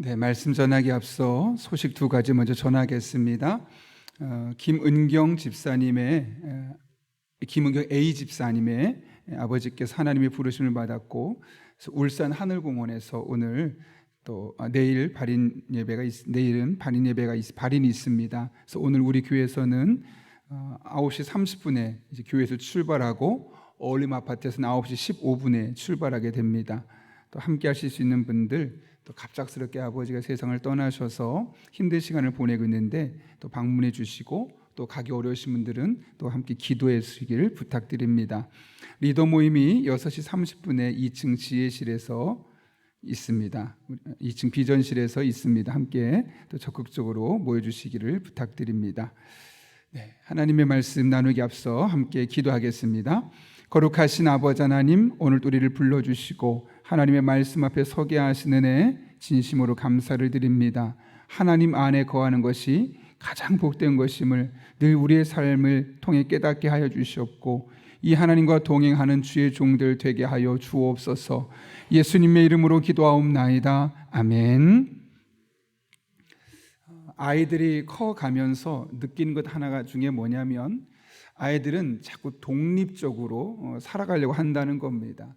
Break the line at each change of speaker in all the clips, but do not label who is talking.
네, 말씀 전하기 앞서 소식 두 가지 먼저 전하겠습니다. 김은경 A 집사님의 아버지께서 하나님의 부르심을 받았고 울산 하늘공원에서 오늘 또 내일은 발인 예배가 발인이 있습니다. 그래서 오늘 우리 교회에서는 9시 30분에 이제 교회에서 출발하고 어울림 아파트에서는 9시 15분에 출발하게 됩니다. 또 함께 하실 수 있는 분들, 또 갑작스럽게 아버지가 세상을 떠나셔서 힘든 시간을 보내고 있는데 또 방문해 주시고 또 가기 어려우신 분들은 또 함께 기도해 주시기를 부탁드립니다. 리더 모임이 6시 30분에 2층 지혜실에서 있습니다. 2층 비전실에서 있습니다. 함께 또 적극적으로 모여 주시기를 부탁드립니다. 네, 하나님의 말씀 나누기 앞서 함께 기도하겠습니다. 거룩하신 아버지 하나님, 오늘 우리를 불러주시고 하나님의 말씀 앞에 서게 하시는 애 진심으로 감사를 드립니다. 하나님 안에 거하는 것이 가장 복된 것임을 늘 우리의 삶을 통해 깨닫게 하여 주시옵고 이 하나님과 동행하는 주의 종들 되게 하여 주옵소서. 예수님의 이름으로 기도하옵나이다. 아멘. 아이들이 커가면서 느끼는 것 하나가 중에 뭐냐면 아이들은 자꾸 독립적으로 살아가려고 한다는 겁니다.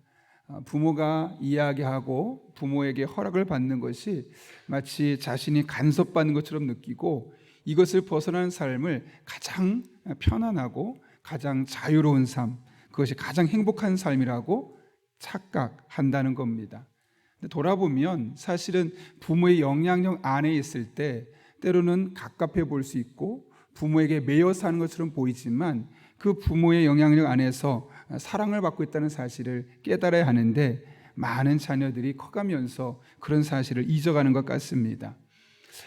부모가 이야기하고 부모에게 허락을 받는 것이 마치 자신이 간섭받는 것처럼 느끼고 이것을 벗어난 삶을 가장 편안하고 가장 자유로운 삶, 그것이 가장 행복한 삶이라고 착각한다는 겁니다. 돌아보면 사실은 부모의 영향력 안에 있을 때 때로는 갑갑해 볼 수 있고 부모에게 매여 사는 것처럼 보이지만 그 부모의 영향력 안에서 사랑을 받고 있다는 사실을 깨달아야 하는데 많은 자녀들이 커가면서 그런 사실을 잊어가는 것 같습니다.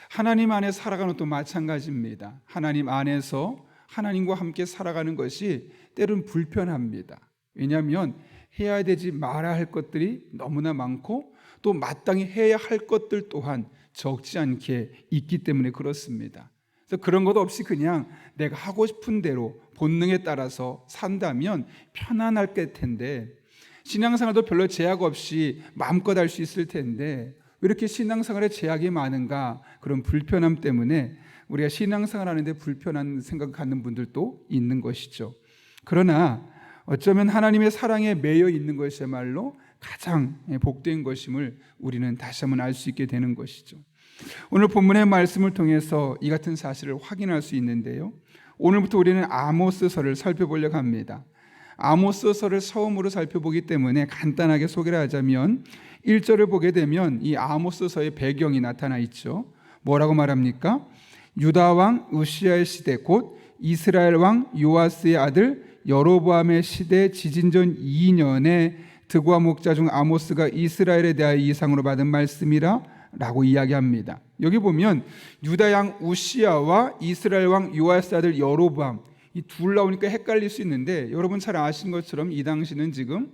하나님 안에 살아가는 것도 마찬가지입니다. 하나님 안에서 하나님과 함께 살아가는 것이 때로는 불편합니다. 왜냐하면 해야 되지 말아야 할 것들이 너무나 많고 또 마땅히 해야 할 것들 또한 적지 않게 있기 때문에 그렇습니다. 그래서 그런 것 없이 그냥 내가 하고 싶은 대로 본능에 따라서 산다면 편안할 텐데 신앙생활도 별로 제약 없이 마음껏 할 수 있을 텐데 왜 이렇게 신앙생활에 제약이 많은가? 그런 불편함 때문에 우리가 신앙생활 하는데 불편한 생각을 갖는 분들도 있는 것이죠. 그러나 어쩌면 하나님의 사랑에 매여 있는 것이야말로 가장 복된 것임을 우리는 다시 한번 알 수 있게 되는 것이죠. 오늘 본문의 말씀을 통해서 이 같은 사실을 확인할 수 있는데요. 오늘부터 우리는 아모스서를 살펴보려고 합니다. 아모스서를 처음으로 살펴보기 때문에 간단하게 소개를 하자면 1절을 보게 되면 이 아모스서의 배경이 나타나 있죠. 뭐라고 말합니까? 유다 왕 우시아의 시대 곧 이스라엘 왕 요아스의 아들 여로보암의 시대 지진전 2년에 드고아 목자 중 아모스가 이스라엘에 대하여 이상으로 받은 말씀이라 라고 이야기합니다. 여기 보면 유다 왕 우시아와 이스라엘 왕 요아스의 아들 여로보암 이 둘 나오니까 헷갈릴 수 있는데 여러분 잘 아시는 것처럼 이 당시는 지금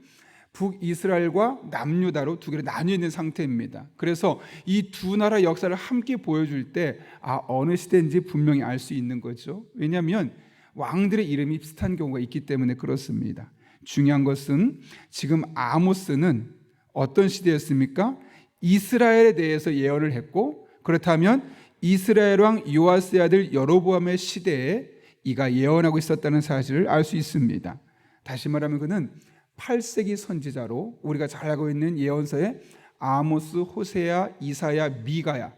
북이스라엘과 남유다로 두 개로 나뉘어 있는 상태입니다. 그래서 이 두 나라 역사를 함께 보여줄 때 어느 시대인지 분명히 알 수 있는 거죠. 왜냐하면 왕들의 이름이 비슷한 경우가 있기 때문에 그렇습니다. 중요한 것은 지금 아모스는 어떤 시대였습니까? 이스라엘에 대해서 예언을 했고 그렇다면 이스라엘 왕 요아스의 아들 여로보암의 시대에 이가 예언하고 있었다는 사실을 알 수 있습니다. 다시 말하면 그는 8세기 선지자로 우리가 잘 알고 있는 예언서에 아모스, 호세야, 이사야, 미가야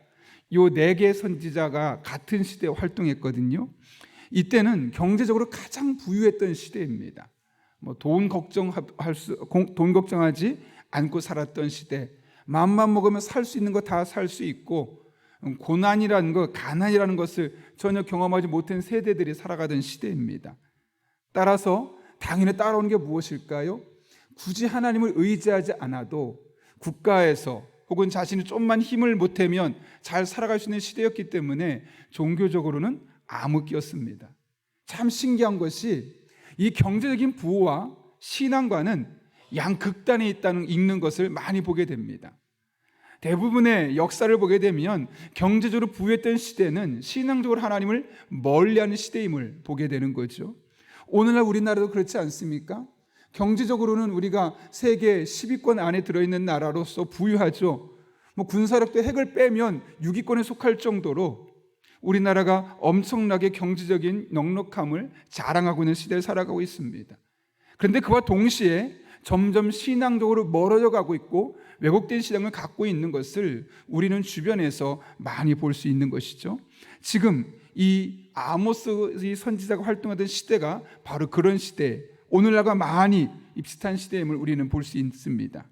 이 4개의 선지자가 같은 시대에 활동했거든요. 이때는 경제적으로 가장 부유했던 시대입니다. 돈 걱정하지 않고 살았던 시대, 마음만 먹으면 살 수 있는 거 다 살 수 있고 고난이라는 것, 가난이라는 것을 전혀 경험하지 못한 세대들이 살아가던 시대입니다. 따라서 당연히 따라오는 게 무엇일까요? 굳이 하나님을 의지하지 않아도 국가에서 혹은 자신이 좀만 힘을 보태면 잘 살아갈 수 있는 시대였기 때문에 종교적으로는 암흑기였습니다. 참 신기한 것이 이 경제적인 부와 신앙과는 양극단에 있는 것을 많이 보게 됩니다. 대부분의 역사를 보게 되면 경제적으로 부유했던 시대는 신앙적으로 하나님을 멀리하는 시대임을 보게 되는 거죠. 오늘날 우리나라도 그렇지 않습니까? 경제적으로는 우리가 세계 10위권 안에 들어있는 나라로서 부유하죠. 군사력도 핵을 빼면 6위권에 속할 정도로 우리나라가 엄청나게 경제적인 넉넉함을 자랑하고 있는 시대를 살아가고 있습니다. 그런데 그와 동시에 점점 신앙적으로 멀어져 가고 있고 왜곡된 신앙을 갖고 있는 것을 우리는 주변에서 많이 볼 수 있는 것이죠. 지금 이 아모스 선지자가 활동하던 시대가 바로 그런 시대, 오늘날과 많이 비슷한 시대임을 우리는 볼 수 있습니다.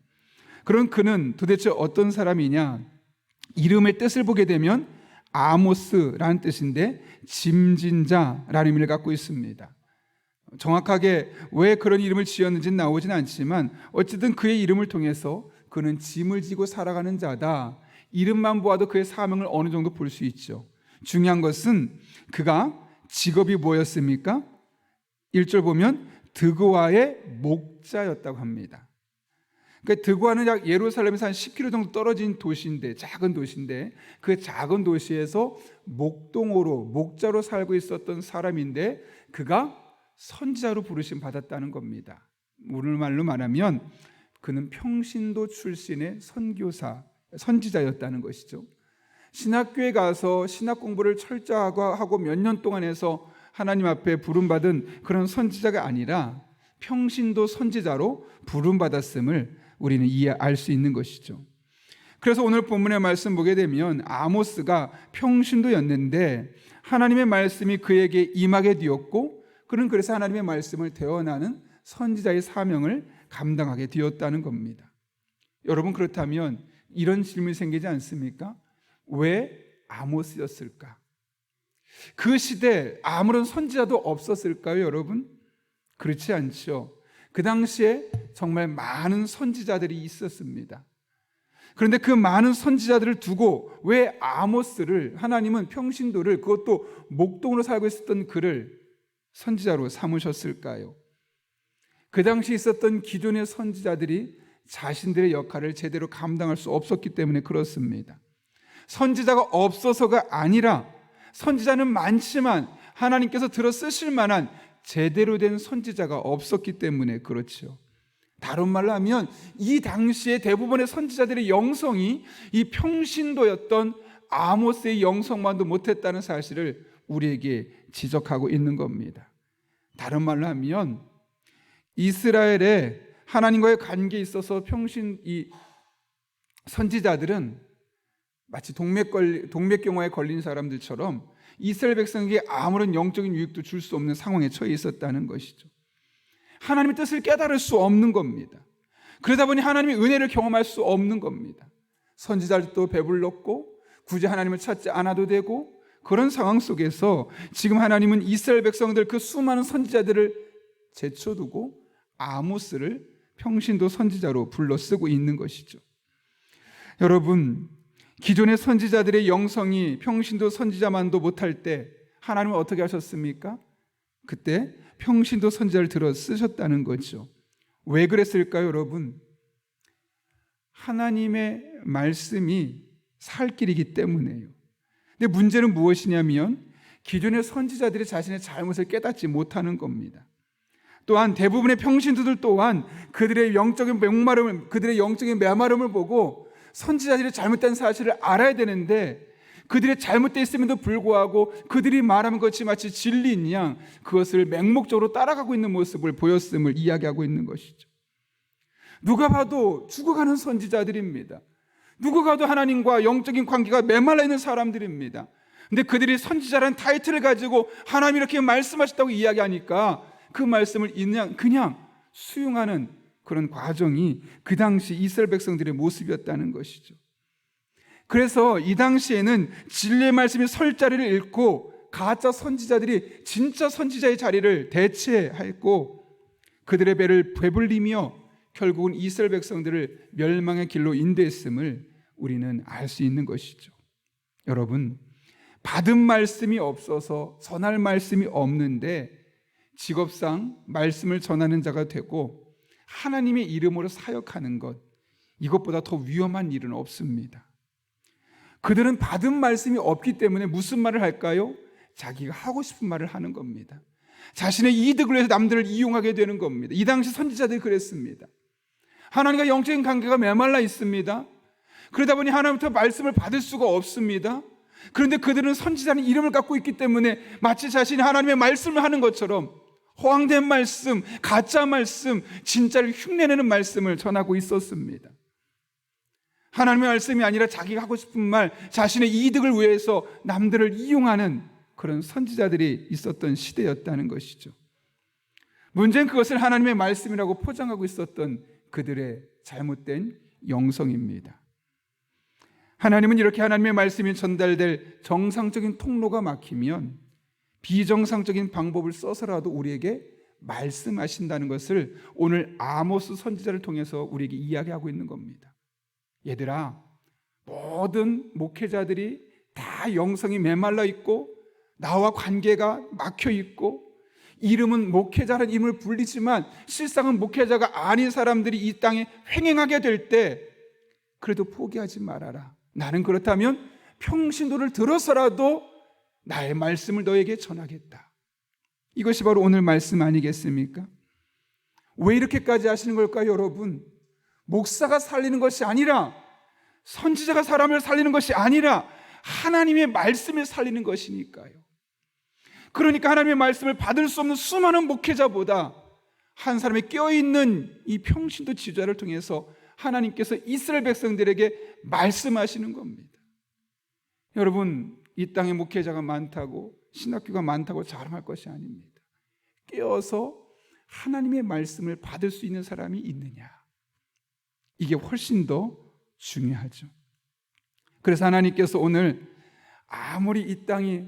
그런 그는 도대체 어떤 사람이냐? 이름의 뜻을 보게 되면 아모스라는 뜻인데 짐진자라는 의미를 갖고 있습니다. 정확하게 왜 그런 이름을 지었는지는 나오진 않지만 어쨌든 그의 이름을 통해서 그는 짐을 지고 살아가는 자다. 이름만 보아도 그의 사명을 어느 정도 볼 수 있죠. 중요한 것은 그가 직업이 뭐였습니까? 1절 보면 드고아의 목자였다고 합니다. 그러니까 드고아는 약 예루살렘에서 한 10km 정도 떨어진 도시인데, 작은 도시인데 그 작은 도시에서 목동으로 목자로 살고 있었던 사람인데 그가 선지자로 부르심 받았다는 겁니다. 오늘말로 말하면 그는 평신도 출신의 선교사, 선지자였다는 것이죠. 신학교에 가서 신학 공부를 철저하게 하고 몇 년 동안 해서 하나님 앞에 부름받은 그런 선지자가 아니라 평신도 선지자로 부름받았음을 우리는 알 수 있는 것이죠. 그래서 오늘 본문의 말씀 보게 되면 아모스가 평신도였는데 하나님의 말씀이 그에게 임하게 되었고 그는 그래서 하나님의 말씀을 대언하는 선지자의 사명을 감당하게 되었다는 겁니다. 여러분, 그렇다면 이런 질문이 생기지 않습니까? 왜 아모스였을까? 그 시대에 아무런 선지자도 없었을까요, 여러분? 그렇지 않죠. 그 당시에 정말 많은 선지자들이 있었습니다. 그런데 그 많은 선지자들을 두고 왜 아모스를, 하나님은 평신도를, 그것도 목동으로 살고 있었던 그를 선지자로 삼으셨을까요? 그 당시 있었던 기존의 선지자들이 자신들의 역할을 제대로 감당할 수 없었기 때문에 그렇습니다. 선지자가 없어서가 아니라 선지자는 많지만 하나님께서 들어 쓰실 만한 제대로 된 선지자가 없었기 때문에 그렇죠. 다른 말로 하면 이 당시에 대부분의 선지자들의 영성이 이 평신도였던 아모스의 영성만도 못했다는 사실을 우리에게 지적하고 있는 겁니다. 다른 말로 하면 이스라엘의 하나님과의 관계에 있어서 이 선지자들은 마치 동맥경화에 걸린 사람들처럼 이스라엘 백성에게 아무런 영적인 유익도 줄 수 없는 상황에 처해 있었다는 것이죠. 하나님의 뜻을 깨달을 수 없는 겁니다. 그러다 보니 하나님의 은혜를 경험할 수 없는 겁니다. 선지자들도 배불렀고 굳이 하나님을 찾지 않아도 되고 그런 상황 속에서 지금 하나님은 이스라엘 백성들 그 수많은 선지자들을 제쳐두고 아모스를 평신도 선지자로 불러 쓰고 있는 것이죠. 여러분, 기존의 선지자들의 영성이 평신도 선지자만도 못할 때 하나님은 어떻게 하셨습니까? 그때 평신도 선지자를 들어 쓰셨다는 거죠. 왜 그랬을까요, 여러분? 하나님의 말씀이 살 길이기 때문에요. 근데 문제는 무엇이냐면 기존의 선지자들이 자신의 잘못을 깨닫지 못하는 겁니다. 또한 대부분의 평신도들 또한 그들의 영적인 목마름을, 그들의 영적인 메마름을 보고 선지자들이 잘못된 사실을 알아야 되는데 그들의 잘못되어 있음에도 불구하고 그들이 말하는 것이 마치 진리인 양 그것을 맹목적으로 따라가고 있는 모습을 보였음을 이야기하고 있는 것이죠. 누가 봐도 죽어가는 선지자들입니다. 누가 봐도 하나님과 영적인 관계가 메말라 있는 사람들입니다. 근데 그들이 선지자라는 타이틀을 가지고 하나님이 이렇게 말씀하셨다고 이야기하니까 그 말씀을 그냥 수용하는 그런 과정이 그 당시 이스라엘 백성들의 모습이었다는 것이죠. 그래서 이 당시에는 진리의 말씀이 설 자리를 잃고 가짜 선지자들이 진짜 선지자의 자리를 대체했고 그들의 배를 배불리며 결국은 이스라엘 백성들을 멸망의 길로 인도했음을 우리는 알 수 있는 것이죠. 여러분, 받은 말씀이 없어서 전할 말씀이 없는데 직업상 말씀을 전하는 자가 되고 하나님의 이름으로 사역하는 것, 이것보다 더 위험한 일은 없습니다. 그들은 받은 말씀이 없기 때문에 무슨 말을 할까요? 자기가 하고 싶은 말을 하는 겁니다. 자신의 이득을 위해서 남들을 이용하게 되는 겁니다. 이 당시 선지자들이 그랬습니다. 하나님과 영적인 관계가 메말라 있습니다. 그러다 보니 하나님부터 말씀을 받을 수가 없습니다. 그런데 그들은 선지자는 이름을 갖고 있기 때문에 마치 자신이 하나님의 말씀을 하는 것처럼 허황된 말씀, 가짜 말씀, 진짜를 흉내내는 말씀을 전하고 있었습니다. 하나님의 말씀이 아니라 자기가 하고 싶은 말, 자신의 이득을 위해서 남들을 이용하는 그런 선지자들이 있었던 시대였다는 것이죠. 문제는 그것을 하나님의 말씀이라고 포장하고 있었던 그들의 잘못된 영성입니다. 하나님은 이렇게 하나님의 말씀이 전달될 정상적인 통로가 막히면 비정상적인 방법을 써서라도 우리에게 말씀하신다는 것을 오늘 아모스 선지자를 통해서 우리에게 이야기하고 있는 겁니다. 얘들아, 모든 목회자들이 다 영성이 메말라 있고 나와 관계가 막혀 있고 이름은 목회자라는 이름을 불리지만 실상은 목회자가 아닌 사람들이 이 땅에 횡행하게 될 때 그래도 포기하지 말아라. 나는 그렇다면 평신도를 들어서라도 나의 말씀을 너에게 전하겠다. 이것이 바로 오늘 말씀 아니겠습니까? 왜 이렇게까지 하시는 걸까요, 여러분? 목사가 살리는 것이 아니라, 선지자가 사람을 살리는 것이 아니라 하나님의 말씀을 살리는 것이니까요. 그러니까 하나님의 말씀을 받을 수 없는 수많은 목회자보다 한 사람의 껴있는 이 평신도 지도자를 통해서 하나님께서 이스라엘 백성들에게 말씀하시는 겁니다. 여러분, 이 땅에 목회자가 많다고, 신학교가 많다고 자랑할 것이 아닙니다. 깨어서 하나님의 말씀을 받을 수 있는 사람이 있느냐, 이게 훨씬 더 중요하죠. 그래서 하나님께서 오늘 아무리 이 땅이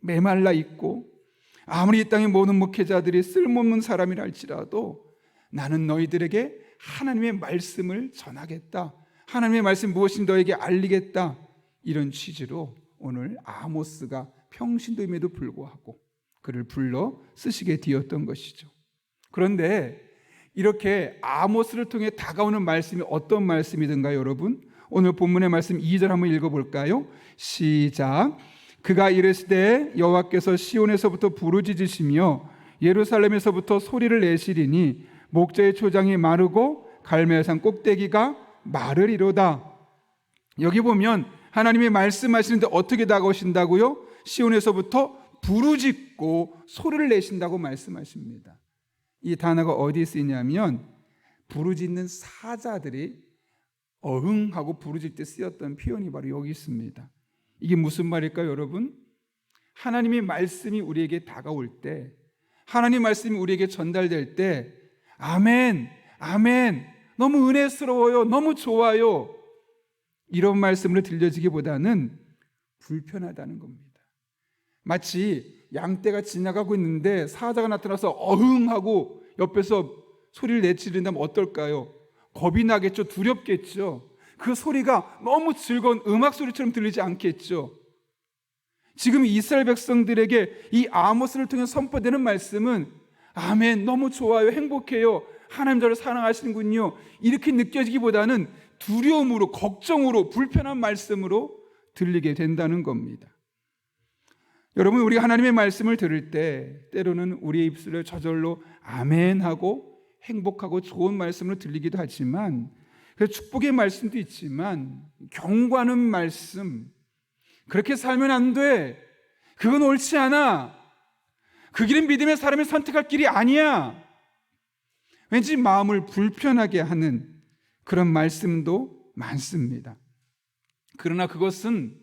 메말라 있고 아무리 이 땅의 모든 목회자들이 쓸모없는 사람이라 할지라도 나는 너희들에게 하나님의 말씀을 전하겠다, 하나님의 말씀 무엇인지 너에게 알리겠다, 이런 취지로 오늘 아모스가 평신도임에도 불구하고 그를 불러 쓰시게 되었던 것이죠. 그런데 이렇게 아모스를 통해 다가오는 말씀이 어떤 말씀이든가요, 여러분? 오늘 본문의 말씀 2절 한번 읽어볼까요? 시작. 그가 이르시되 여호와께서 시온에서부터 부르짖으시며 예루살렘에서부터 소리를 내시리니 목자의 초장이 마르고 갈멜산 꼭대기가 마르리로다. 여기 보면 하나님이 말씀하시는데 어떻게 다가오신다고요? 시온에서부터 부르짖고 소리를 내신다고 말씀하십니다. 이 단어가 어디에 쓰이냐면 부르짖는 사자들이 어흥하고 부르짖을 때 쓰였던 표현이 바로 여기 있습니다. 이게 무슨 말일까요, 여러분? 하나님의 말씀이 우리에게 다가올 때, 하나님의 말씀이 우리에게 전달될 때 아멘, 아멘, 너무 은혜스러워요, 너무 좋아요, 이런 말씀으로 들려지기보다는 불편하다는 겁니다. 마치 양떼가 지나가고 있는데 사자가 나타나서 어흥하고 옆에서 소리를 내치른다면 어떨까요? 겁이 나겠죠, 두렵겠죠. 그 소리가 너무 즐거운 음악 소리처럼 들리지 않겠죠. 지금 이스라엘 백성들에게 이 아모스를 통해 선포되는 말씀은 아멘, 너무 좋아요, 행복해요, 하나님 저를 사랑하시는군요, 이렇게 느껴지기보다는 두려움으로, 걱정으로, 불편한 말씀으로 들리게 된다는 겁니다. 여러분, 우리가 하나님의 말씀을 들을 때 때로는 우리의 입술을 저절로 아멘하고 행복하고 좋은 말씀으로 들리기도 하지만, 그래서 축복의 말씀도 있지만 경고하는 말씀, 그렇게 살면 안 돼, 그건 옳지 않아, 그 길은 믿음의 사람이 선택할 길이 아니야, 왠지 마음을 불편하게 하는 그런 말씀도 많습니다. 그러나 그것은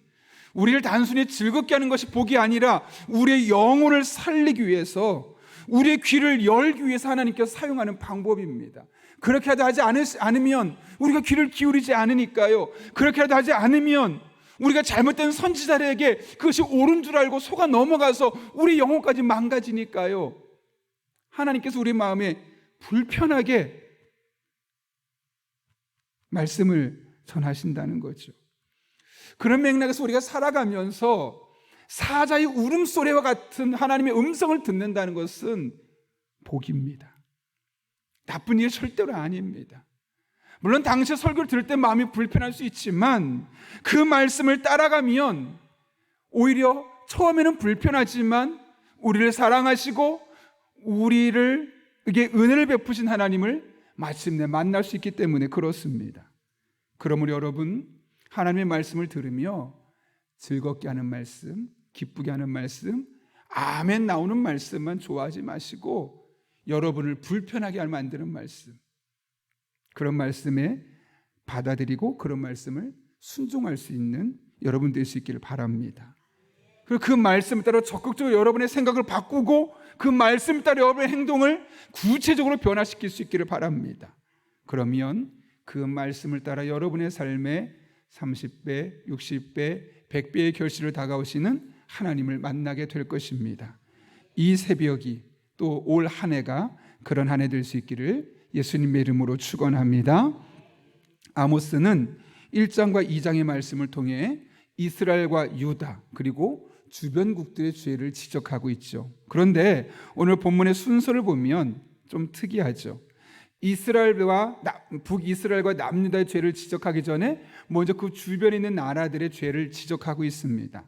우리를 단순히 즐겁게 하는 것이 복이 아니라 우리의 영혼을 살리기 위해서, 우리의 귀를 열기 위해서 하나님께서 사용하는 방법입니다. 그렇게 하지 않으면 우리가 귀를 기울이지 않으니까요. 그렇게 하지 않으면 우리가 잘못된 선지자들에게 그것이 옳은 줄 알고 속아 넘어가서 우리 영혼까지 망가지니까요. 하나님께서 우리 마음에 불편하게 말씀을 전하신다는 거죠. 그런 맥락에서 우리가 살아가면서 사자의 울음소리와 같은 하나님의 음성을 듣는다는 것은 복입니다. 나쁜 일이 절대로 아닙니다. 물론 당시 설교를 들을 때 마음이 불편할 수 있지만 그 말씀을 따라가면 오히려 처음에는 불편하지만 우리를 사랑하시고 우리에게 은혜를 베푸신 하나님을 마침내 만날 수 있기 때문에 그렇습니다. 그러므로 여러분, 하나님의 말씀을 들으며 즐겁게 하는 말씀, 기쁘게 하는 말씀, 아멘 나오는 말씀만 좋아하지 마시고 여러분을 불편하게 만드는 말씀, 그런 말씀에 받아들이고 그런 말씀을 순종할 수 있는 여러분 될 수 있기를 바랍니다. 그리고 그 말씀에 따라 적극적으로 여러분의 생각을 바꾸고 그 말씀에 따라 여러분의 행동을 구체적으로 변화시킬 수 있기를 바랍니다. 그러면 그 말씀을 따라 여러분의 삶에 30배, 60배, 100배의 결실을 다가오시는 하나님을 만나게 될 것입니다. 이 새벽이 또 올 한 해가 그런 한 해 될 수 있기를 예수님의 이름으로 축원합니다. 아모스는 1장과 2장의 말씀을 통해 이스라엘과 유다 그리고 주변국들의 죄를 지적하고 있죠. 그런데 오늘 본문의 순서를 보면 좀 특이하죠. 북이스라엘과 남유다의 죄를 지적하기 전에 먼저 그 주변에 있는 나라들의 죄를 지적하고 있습니다.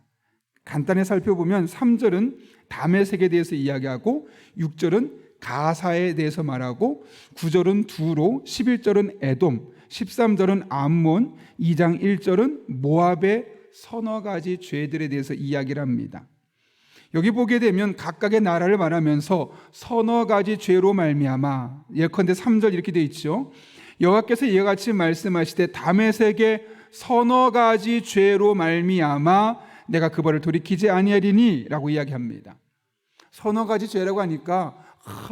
간단히 살펴보면 3절은 다메섹에 대해서 이야기하고 6절은 가사에 대해서 말하고 9절은 두로, 11절은 에돔, 13절은 암몬, 2장 1절은 모압의 서너 가지 죄들에 대해서 이야기를 합니다. 여기 보게 되면 각각의 나라를 말하면서 서너 가지 죄로 말미암아, 예컨대 3절 이렇게 되어 있죠. 여호와께서 이와 같이 말씀하시되 다메섹의 서너 가지 죄로 말미암아 내가 그 벌을 돌이키지 아니하리니 라고 이야기합니다. 서너 가지 죄라고 하니까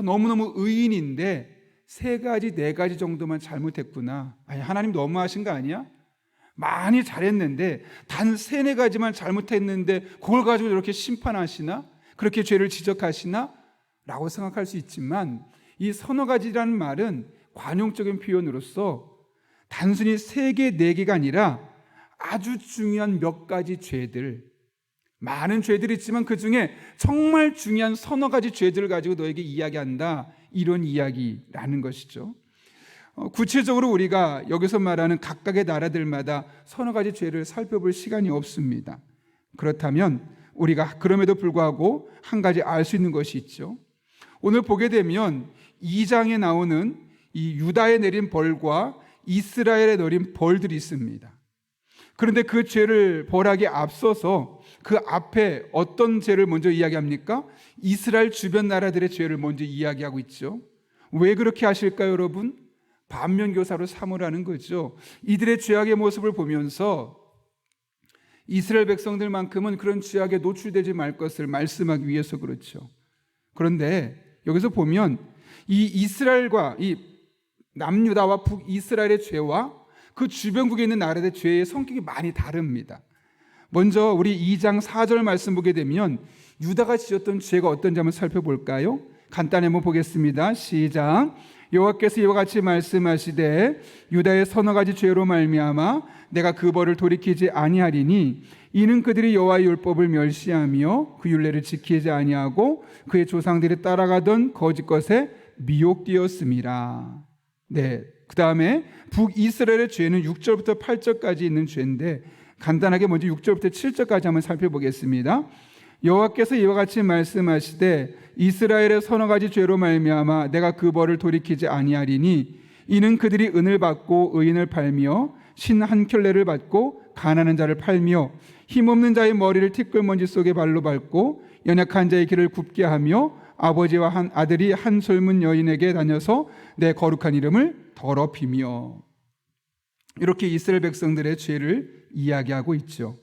너무너무 의인인데 3가지, 4가지 정도만 잘못했구나. 아니, 하나님 너무하신 거 아니야? 많이 잘했는데 단 3, 4가지만 잘못했는데 그걸 가지고 이렇게 심판하시나? 그렇게 죄를 지적하시나? 라고 생각할 수 있지만 이 서너 가지라는 말은 관용적인 표현으로서 단순히 3개, 4개가 아니라 아주 중요한 몇 가지 죄들, 많은 죄들이 있지만 그 중에 정말 중요한 서너 가지 죄들을 가지고 너에게 이야기한다, 이런 이야기라는 것이죠. 구체적으로 우리가 여기서 말하는 각각의 나라들마다 서너 가지 죄를 살펴볼 시간이 없습니다. 그렇다면 우리가 그럼에도 불구하고 한 가지 알 수 있는 것이 있죠. 오늘 보게 되면 2장에 나오는 이 유다에 내린 벌과 이스라엘에 내린 벌들이 있습니다. 그런데 그 죄를 벌하기에 앞서서 그 앞에 어떤 죄를 먼저 이야기합니까? 이스라엘 주변 나라들의 죄를 먼저 이야기하고 있죠. 왜 그렇게 하실까요, 여러분? 반면교사로 삼으라는 거죠. 이들의 죄악의 모습을 보면서 이스라엘 백성들만큼은 그런 죄악에 노출되지 말 것을 말씀하기 위해서 그렇죠. 그런데 여기서 보면 이 이스라엘과 이 남유다와 북이스라엘의 죄와 그 주변국에 있는 나라들의 죄의 성격이 많이 다릅니다. 먼저 우리 2장 4절 말씀 보게 되면 유다가 지었던 죄가 어떤지 한번 살펴볼까요? 간단히 한번 보겠습니다. 시작. 여호와께서 이와 같이 말씀하시되 유다의 서너 가지 죄로 말미암아 내가 그 벌을 돌이키지 아니하리니 이는 그들이 여호와의 율법을 멸시하며 그 율례를 지키지 아니하고 그의 조상들이 따라가던 거짓 것에 미혹되었음이라. 네, 그 다음에 북이스라엘의 죄는 6절부터 8절까지 있는 죄인데 간단하게 먼저 6절부터 7절까지 한번 살펴보겠습니다. 여호와께서 이와 같이 말씀하시되 이스라엘의 서너 가지 죄로 말미암아 내가 그 벌을 돌이키지 아니하리니 이는 그들이 은을 받고 의인을 팔며 신 한 켤레를 받고 가난한 자를 팔며 힘없는 자의 머리를 티끌먼지 속에 발로 밟고 연약한 자의 길을 굽게 하며 아버지와 한 아들이 한 젊은 여인에게 다녀서 내 거룩한 이름을 더럽히며. 이렇게 이스라엘 백성들의 죄를 이야기하고 있죠.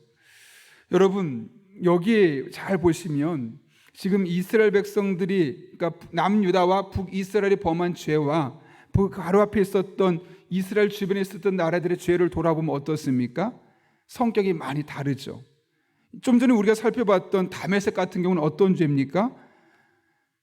여러분 여기 잘 보시면 지금 이스라엘 백성들이, 그러니까 남유다와 북이스라엘이 범한 죄와 그 바로 앞에 있었던 이스라엘 주변에 있었던 나라들의 죄를 돌아보면 어떻습니까? 성격이 많이 다르죠. 좀 전에 우리가 살펴봤던 다메섹 같은 경우는 어떤 죄입니까?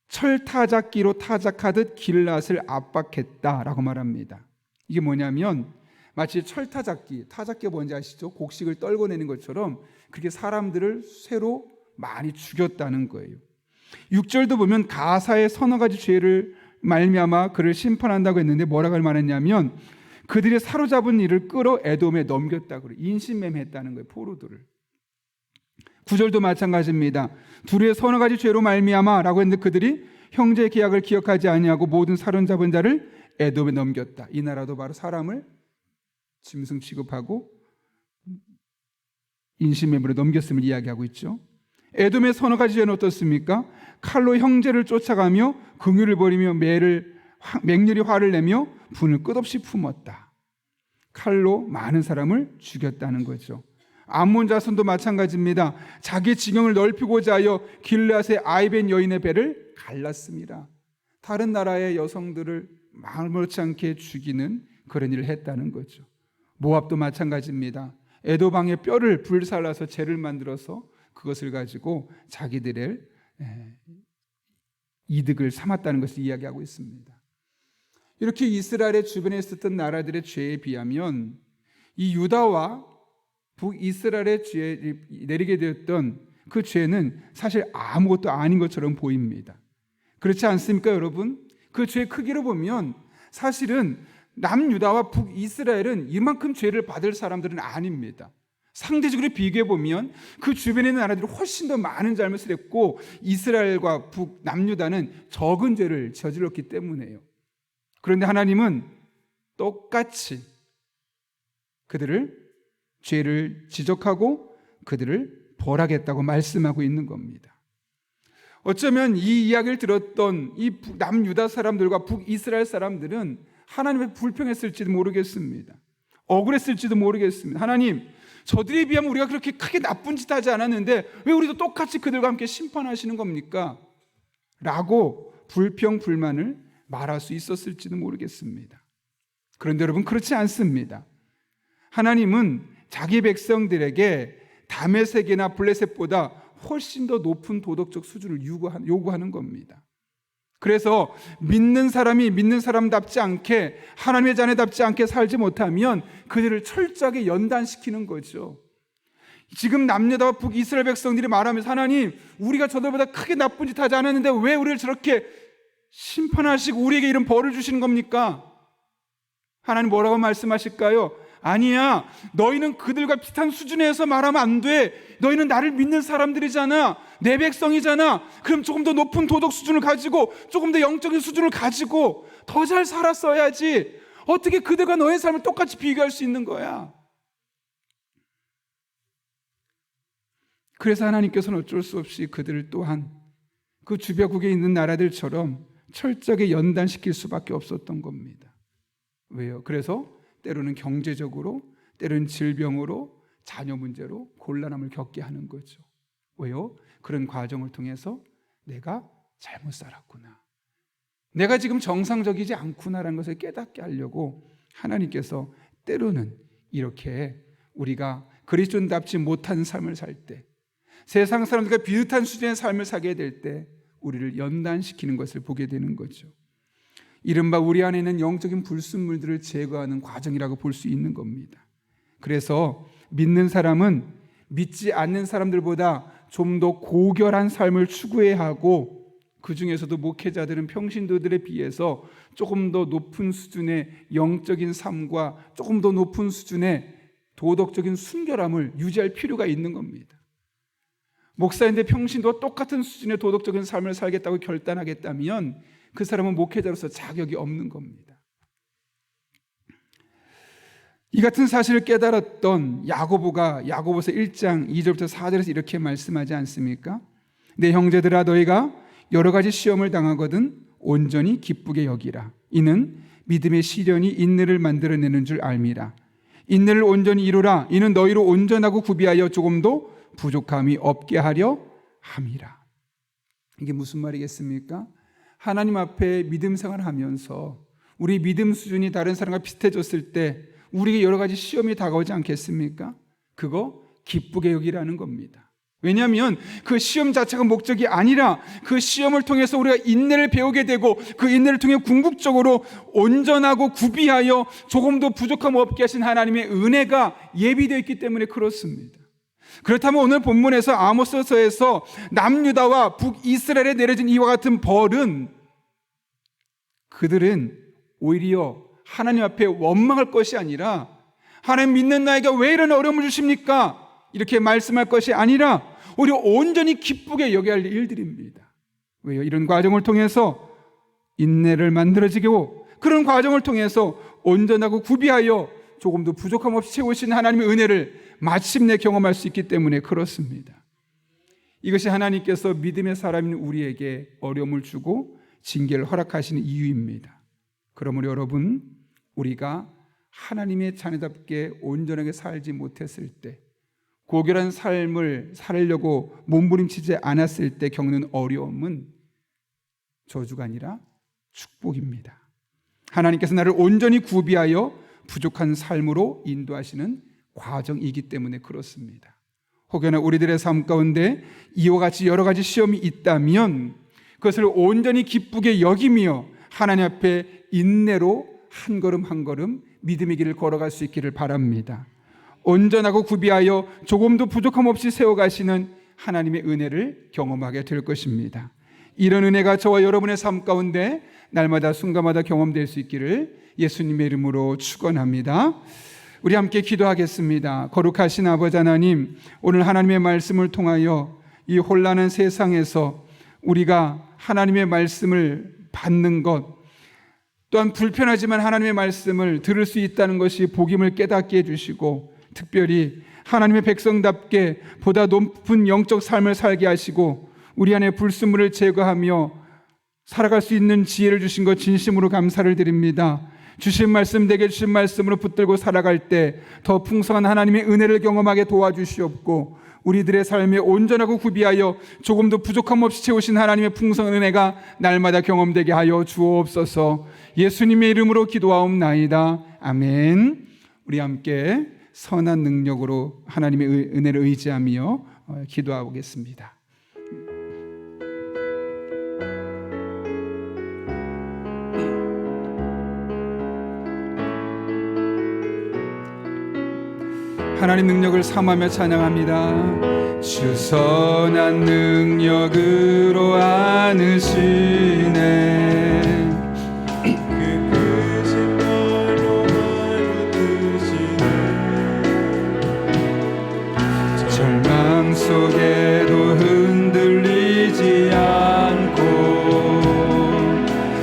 철타작기로 타작하듯 길랏을 압박했다라고 말합니다. 이게 뭐냐면 마치 타작기가 뭔지 아시죠? 곡식을 떨궈내는 것처럼 그렇게 사람들을 쇠로 많이 죽였다는 거예요. 6절도 보면 가사의 서너 가지 죄를 말미암아 그를 심판한다고 했는데 뭐라고 말했냐면 그들이 사로잡은 이를 끌어 에돔에 넘겼다고 그래요. 인신매매했다는 거예요, 포로들을. 9절도 마찬가지입니다. 둘의 서너 가지 죄로 말미암아 라고 했는데 그들이 형제의 계약을 기억하지 아니하고 모든 사로잡은 자를 에돔에 넘겼다. 이 나라도 바로 사람을 짐승 취급하고 인신매매로 넘겼음을 이야기하고 있죠. 에돔의 서너 가지 죄는 어떻습니까? 칼로 형제를 쫓아가며 긍휼을 버리며 맹렬히 화를 내며 분을 끝없이 품었다. 칼로 많은 사람을 죽였다는 거죠. 암몬 자손도 마찬가지입니다. 자기 지경을 넓히고자 하여 길르앗의 아이벤 여인의 배를 갈랐습니다. 다른 나라의 여성들을 마음렇지 않게 죽이는 그런 일을 했다는 거죠. 모압도 마찬가지입니다. 에도방의 뼈를 불살라서 재를 만들어서 그것을 가지고 자기들의 이득을 삼았다는 것을 이야기하고 있습니다. 이렇게 이스라엘의 주변에 있었던 나라들의 죄에 비하면 이 유다와 북이스라엘의 죄에 내리게 되었던 그 죄는 사실 아무것도 아닌 것처럼 보입니다. 그렇지 않습니까, 여러분? 그 죄의 크기로 보면 사실은 남유다와 북이스라엘은 이만큼 죄를 받을 사람들은 아닙니다. 상대적으로 비교해 보면 그 주변에 있는 나라들이 훨씬 더 많은 잘못을 했고 이스라엘과 남유다는 적은 죄를 저질렀기 때문에요. 그런데 하나님은 똑같이 그들을 죄를 지적하고 그들을 벌하겠다고 말씀하고 있는 겁니다. 어쩌면 이 이야기를 들었던 이 남유다 사람들과 북이스라엘 사람들은 하나님의 불평했을지도 모르겠습니다. 억울했을지도 모르겠습니다. 하나님, 저들에 비하면 우리가 그렇게 크게 나쁜 짓 하지 않았는데 왜 우리도 똑같이 그들과 함께 심판하시는 겁니까? 라고 불평, 불만을 말할 수 있었을지도 모르겠습니다. 그런데 여러분, 그렇지 않습니다. 하나님은 자기 백성들에게 다메섹이나 블레셋보다 훨씬 더 높은 도덕적 수준을 요구하는 겁니다. 그래서 믿는 사람이 믿는 사람답지 않게, 하나님의 자녀답지 않게 살지 못하면 그들을 철저하게 연단시키는 거죠. 지금 남유다와 북이스라엘 백성들이 말하면서 하나님, 우리가 저들보다 크게 나쁜 짓 하지 않았는데 왜 우리를 저렇게 심판하시고 우리에게 이런 벌을 주시는 겁니까? 하나님 뭐라고 말씀하실까요? 아니야, 너희는 그들과 비슷한 수준에서 말하면 안 돼. 너희는 나를 믿는 사람들이잖아, 내 백성이잖아. 그럼 조금 더 높은 도덕 수준을 가지고, 조금 더 영적인 수준을 가지고 더 잘 살았어야지. 어떻게 그들과 너의 삶을 똑같이 비교할 수 있는 거야? 그래서 하나님께서는 어쩔 수 없이 그들을 또한 그 주변국에 있는 나라들처럼 철저하게 연단시킬 수밖에 없었던 겁니다. 왜요? 그래서 때로는 경제적으로, 때로는 질병으로, 자녀 문제로 곤란함을 겪게 하는 거죠. 왜요? 그런 과정을 통해서 내가 잘못 살았구나, 내가 지금 정상적이지 않구나라는 것을 깨닫게 하려고 하나님께서 때로는 이렇게 우리가 그리스도인답지 못한 삶을 살 때, 세상 사람들과 비슷한 수준의 삶을 살게 될 때 우리를 연단시키는 것을 보게 되는 거죠. 이른바 우리 안에 있는 영적인 불순물들을 제거하는 과정이라고 볼 수 있는 겁니다. 그래서 믿는 사람은 믿지 않는 사람들보다 좀 더 고결한 삶을 추구해야 하고, 그 중에서도 목회자들은 평신도들에 비해서 조금 더 높은 수준의 영적인 삶과 조금 더 높은 수준의 도덕적인 순결함을 유지할 필요가 있는 겁니다. 목사인데 평신도와 똑같은 수준의 도덕적인 삶을 살겠다고 결단하겠다면 그 사람은 목회자로서 자격이 없는 겁니다. 이 같은 사실을 깨달았던 야고보가 야고보서 1장 2절부터 4절에서 이렇게 말씀하지 않습니까? 내 형제들아, 너희가 여러 가지 시험을 당하거든 온전히 기쁘게 여기라. 이는 믿음의 시련이 인내를 만들어내는 줄 알미라. 인내를 온전히 이루라. 이는 너희로 온전하고 구비하여 조금도 부족함이 없게 하려 함이라. 이게 무슨 말이겠습니까? 하나님 앞에 믿음 생활하면서 우리 믿음 수준이 다른 사람과 비슷해졌을 때 우리에게 여러 가지 시험이 다가오지 않겠습니까? 그거 기쁘게 여기라는 겁니다. 왜냐하면 그 시험 자체가 목적이 아니라 그 시험을 통해서 우리가 인내를 배우게 되고 그 인내를 통해 궁극적으로 온전하고 구비하여 조금도 부족함 없게 하신 하나님의 은혜가 예비되어 있기 때문에 그렇습니다. 그렇다면 오늘 본문에서 아모스서에서 남유다와 북이스라엘에 내려진 이와 같은 벌은, 그들은 오히려 하나님 앞에 원망할 것이 아니라 하나님 믿는 나에게 왜 이런 어려움을 주십니까? 이렇게 말씀할 것이 아니라 오히려 온전히 기쁘게 여겨야 할 일들입니다. 왜요? 이런 과정을 통해서 인내를 만들어지고 그런 과정을 통해서 온전하고 구비하여 조금도 부족함 없이 채우신 하나님의 은혜를 마침내 경험할 수 있기 때문에 그렇습니다. 이것이 하나님께서 믿음의 사람인 우리에게 어려움을 주고 징계를 허락하시는 이유입니다. 그러므로 여러분, 우리가 하나님의 자녀답게 온전하게 살지 못했을 때, 고결한 삶을 살려고 몸부림치지 않았을 때 겪는 어려움은 저주가 아니라 축복입니다. 하나님께서 나를 온전히 구비하여 부족한 삶으로 인도하시는 과정이기 때문에 그렇습니다. 혹여나 우리들의 삶 가운데 이와 같이 여러 가지 시험이 있다면 그것을 온전히 기쁘게 여기며 하나님 앞에 인내로 한 걸음 한 걸음 믿음의 길을 걸어갈 수 있기를 바랍니다. 온전하고 구비하여 조금도 부족함 없이 세워가시는 하나님의 은혜를 경험하게 될 것입니다. 이런 은혜가 저와 여러분의 삶 가운데 날마다 순간마다 경험될 수 있기를 예수님의 이름으로 축원합니다. 우리 함께 기도하겠습니다. 거룩하신 아버지 하나님, 오늘 하나님의 말씀을 통하여 이 혼란한 세상에서 우리가 하나님의 말씀을 받는 것, 또한 불편하지만 하나님의 말씀을 들을 수 있다는 것이 복임을 깨닫게 해주시고, 특별히 하나님의 백성답게 보다 높은 영적 삶을 살게 하시고 우리 안에 불순물을 제거하며 살아갈 수 있는 지혜를 주신 것 진심으로 감사를 드립니다. 주신 말씀, 내게 주신 말씀으로 붙들고 살아갈 때 더 풍성한 하나님의 은혜를 경험하게 도와주시옵고, 우리들의 삶에 온전하고 구비하여 조금도 부족함 없이 채우신 하나님의 풍성한 은혜가 날마다 경험되게 하여 주옵소서. 예수님의 이름으로 기도하옵나이다. 아멘. 우리 함께 선한 능력으로 하나님의 은혜를 의지하며 기도하겠습니다. 하나님 능력을 삼하며 찬양합니다. 주 선한 능력으로 안으시네. 그 크신 발로 말붙으시네. 절망 속에도 흔들리지 않고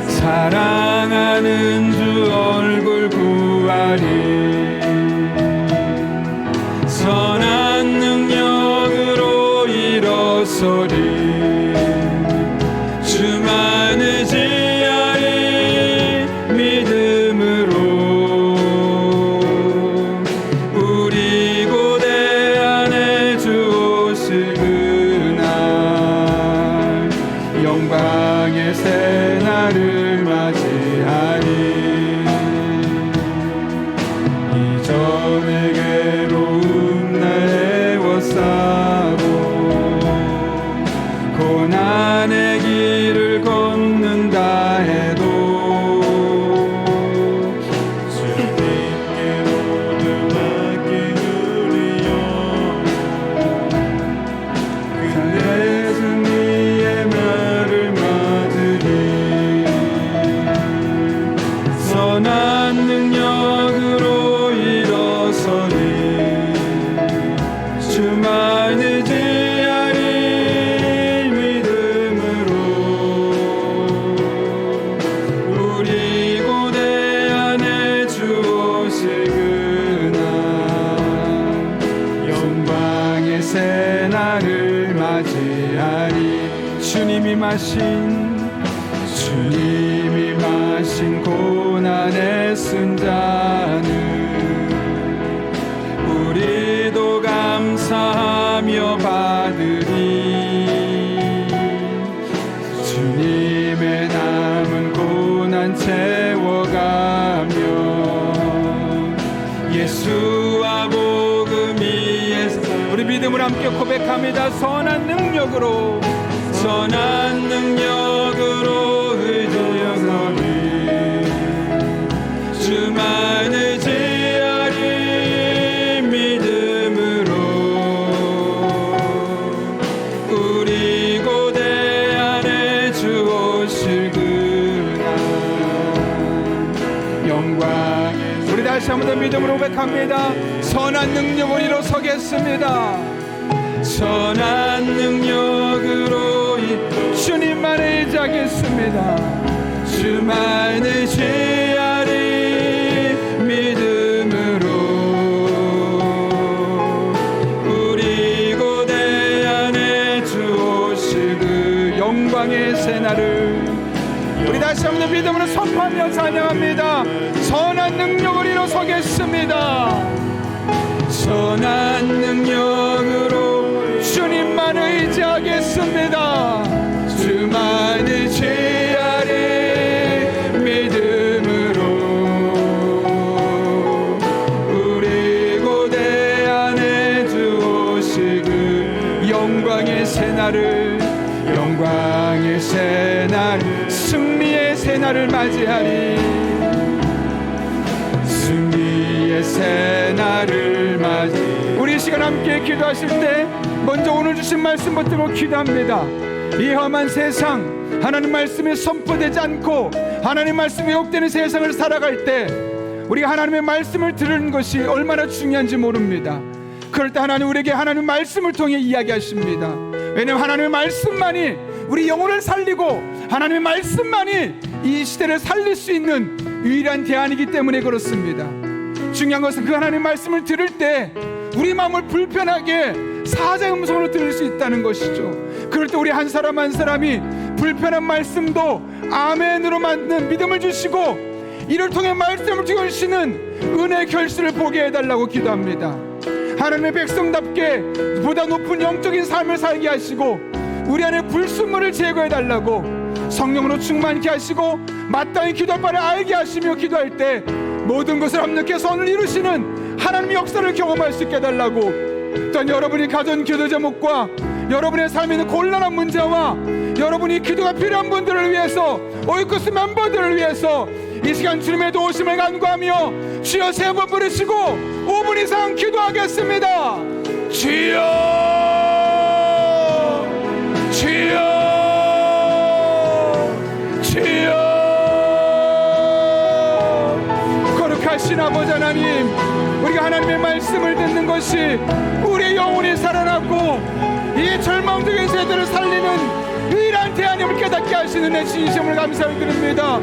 사랑하는 주 얼굴 구하리. 선한 능력으로 일어서리. 주만 의지하리. 믿음으로 우리 고대 안에 주 오실 그날 영광의 새날을 맞이하리. 이전의 괴로움 싸고 고난의 길을 걷는다 해도 주님께 모두 맡긴 우리 영혼, 그대는 이의 말을 맞으리. 선한 능력으로 일어서리. 주만 의지하리. 믿음으로 우리 고대 안에 주 오실 그날 영광의 새날을 맞이하리. 주님이 마신 고난의 쓴자는 우리도 감사하며 받으리. 주님의 남은 고난 채워가며 예수와 복음 위에 우리 믿음을 함께 고백합니다. 선한 능력으로 의지하리. 주만 의지하리. 믿음으로 우리 고대 안에 주 오실 그날 영광의 우리 다시 한번 더 믿음으로 고백합니다. 선한 능력으로 일어서겠습니다. 선한 능력으로 주님만 의지하겠습니다. 주만 의지하리. 믿음으로 기뻐하며 찬양합니다. 선한 능력을 일어서겠습니다. 선한 능력으로 주님만 의지하겠습니다. 주만 의지하리 믿음으로 우리 고대 안에 주오시그 영광의 새날을 승리의 새날을 맞이하리. 승리의 새날을 맞이. 우리 시간 함께 기도하실 때 먼저 오늘 주신 말씀 붙들고 기도합니다. 이 험한 세상, 하나님 말씀이 선포되지 않고 하나님 말씀이 왜곡되는 세상을 살아갈 때 우리가 하나님의 말씀을 들은 것이 얼마나 중요한지 모릅니다. 그럴 때 하나님 우리에게 하나님 말씀을 통해 이야기하십니다. 왜냐하면 하나님의 말씀만이 우리 영혼을 살리고 하나님의 말씀만이 이 시대를 살릴 수 있는 유일한 대안이기 때문에 그렇습니다. 중요한 것은 그 하나님의 말씀을 들을 때 우리 마음을 불편하게 사자의 음성으로 들을 수 있다는 것이죠. 그럴 때 우리 한 사람 한 사람이 불편한 말씀도 아멘으로 만든 믿음을 주시고 이를 통해 말씀을 주시는 은혜의 결실을 보게 해달라고 기도합니다. 하나님의 백성답게 보다 높은 영적인 삶을 살게 하시고 우리 안에 불순물을 제거해달라고 성령으로 충만케 하시고 마땅히 기도할 바를 알게 하시며 기도할 때 모든 것을 합력해서 오늘 이루시는 하나님의 역사를 경험할 수 있게 해달라고. 또한 여러분이 가진 기도 제목과 여러분의 삶에 있는 곤란한 문제와 여러분이 기도가 필요한 분들을 위해서 오이코스 멤버들을 위해서 이 시간 주님의 도우심을 간구하며 주여 3번 부르시고 5분 이상 기도하겠습니다. 주여 주여 주여. 거룩하신 아버지 하나님, 우리가 하나님의 말씀을 듣는 것이 우리의 영혼이 살아나고 이 절망적인 세대를 살리는 유일한 대안임을 깨닫게 하시는 내 진심을 감사드립니다.